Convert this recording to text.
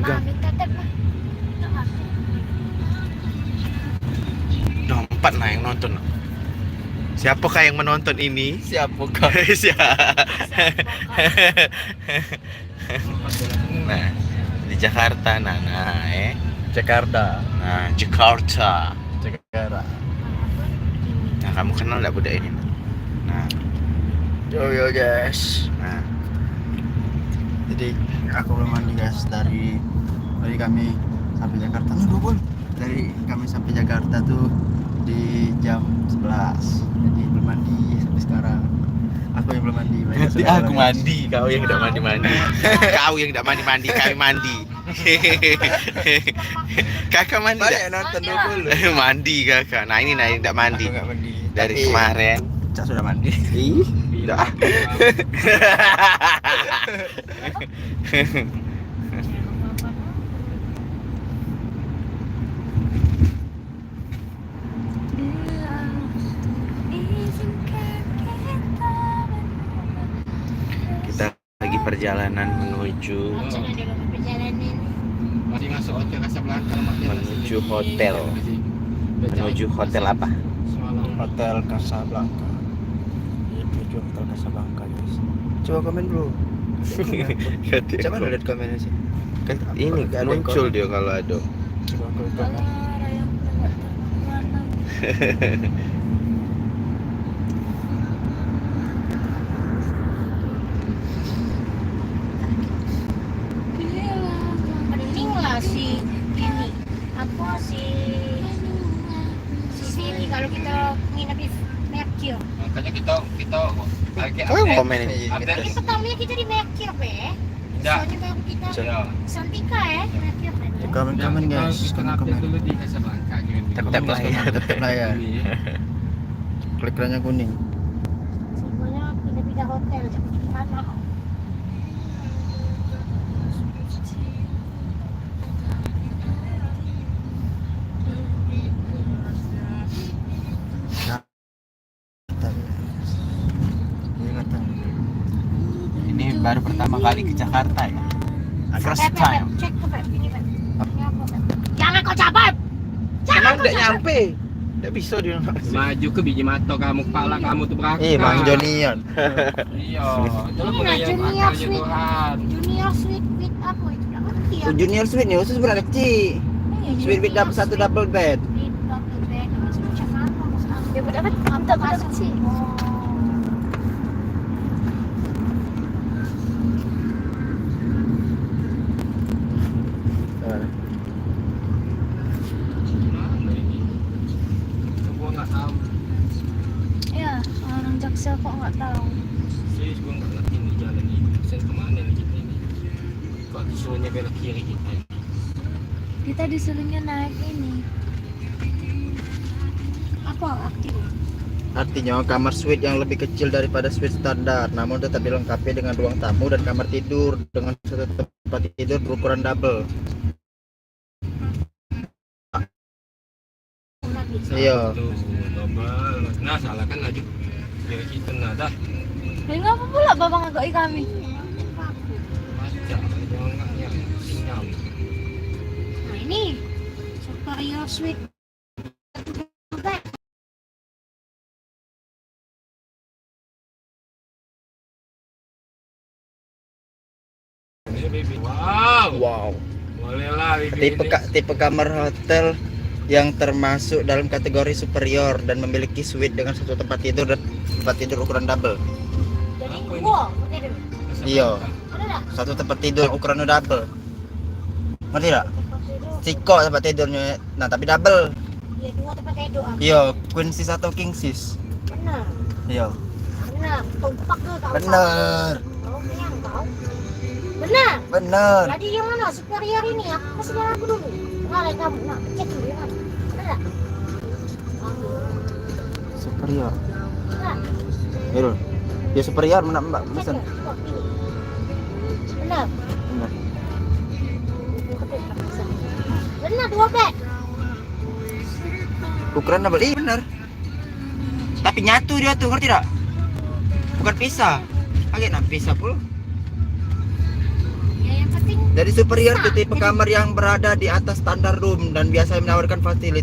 magang. Udah 4 nah yang nonton. Siapakah yang menonton ini? Siapakah? Nah, di Jakarta, Jakarta. Jakarta. Jakarta. Nah, kamu kenal nggak budak ini? Nah, Yo guys. nah, Jadi aku belum mandi guys dari kami sampai Jakarta. Dari kami sampai Jakarta tuh di jam 11. Jadi belum mandi sampai sekarang. Aku yang belum mandi. nanti aku mandi, kau yang tidak mandi. Kau yang tidak mandi, kami mandi. Kakak mandi Banyak nggak? nonton 20. Mandi kakak. Nah ini tidak mandi Aku nggak mandi. dari Tapi kemarin. Cak sudah mandi. Ih, udah. Kita lagi perjalanan menuju Masih masuk hotel Casablanca. menuju hotel. Menuju hotel apa? Hotel Casablanca. Menuju Hotel Casablanca guys. Coba komen bro. Coba lihat komennya sih. Kan ini Nggak ada muncul ikon. dia kalau ada. Coba aku komen. Mending lah si ini apa si Siri kalau kita nginep di Mercure. Makanya kita lagi Oh, komen ini. Tapi ketahuinya kita di Mercure be. Tidak. Soalnya kalau kita Ya. Santika ya di Mercure kan. Ya, komen guys. Kita update dulu di Casablanca. Tap-tap lah ya. Tap layar. Klik kerannya kuning. Semuanya pindah-pindah hotel mana? Ini baru pertama kali ke Jakarta ya. First time. Cek tuh Pak, ini Pak. Ini apa, Pak? Jangan kau cabut. Emang tidak nyampe. Tidak bisa dia. Maju ke biji mata kamu, kepala kamu tuh berakar. Bang Jonian. Iya, itu lo Ini budaya Junior akalnya Sweet. Tuhan. Junior Sweet with apa itu? Nggak ngerti ya. Junior Sweet nih khusus berat kecil. Iya, Sweet with Junior satu Sweet double bed. with double bed. Maksudnya macam apa maksudnya? Dia berdapat minta berdapat sih. Oh. Mana ini? Gua nggak tahu. Ya, orang Jaksel kok nggak tahu. Serius gua nggak ngerti nih jalan ini. Saya kemana nih kita ini? Kok disuruhnya belok kiri kita? Kita disuruhnya naik ini. Apa artinya? Artinya kamar suite yang lebih kecil daripada suite standar, namun tetap dilengkapi dengan ruang tamu dan kamar tidur dengan satu tempat tidur berukuran double. Iya. Tuh, double. Nah, salah kan laju kiri kita nah dah. Ya ngapa pula babang agak kami? Baca, jangan nggak ya. Sinyal. Nah ini superior sweet. Ini baby. Wow. Wow. Boleh lah baby. Tipe kamar hotel yang termasuk dalam kategori superior dan memiliki suite dengan satu tempat tidur dan tempat tidur ukuran double. Jadi Apa ini? wow, ngerti dulu. Iya. Ada tak? Satu tempat tidur ukurannya double. Ngerti tak? Tempat tidur. Siko tempat tidurnya, nah tapi double. Iya dua tempat tidur. Iya, queen sis atau king sis. Benar. Iya. Benar. Tumpak tuh tahu. Bener. Kau kenyang kau. Benar. Bener. Jadi yang mana superior ini? Aku kasih jalan aku dulu. Nggak kamu. Nah, cek dulu yang mana. Ada tak? Superior. Benar. Betul. Ya superior mana Mbak? Cek Pesan. dulu. Coba pilih. Benar. Bener. Benar dua bed. Ukuran double. Ih, bener. Tapi nyatu dia tuh, ngerti tak? Bukan pisah. Agak nak pisah pula. Ya yang penting Jadi superior itu bisa. tipe kamar yang berada di atas standar room dan biasa menawarkan fasilitas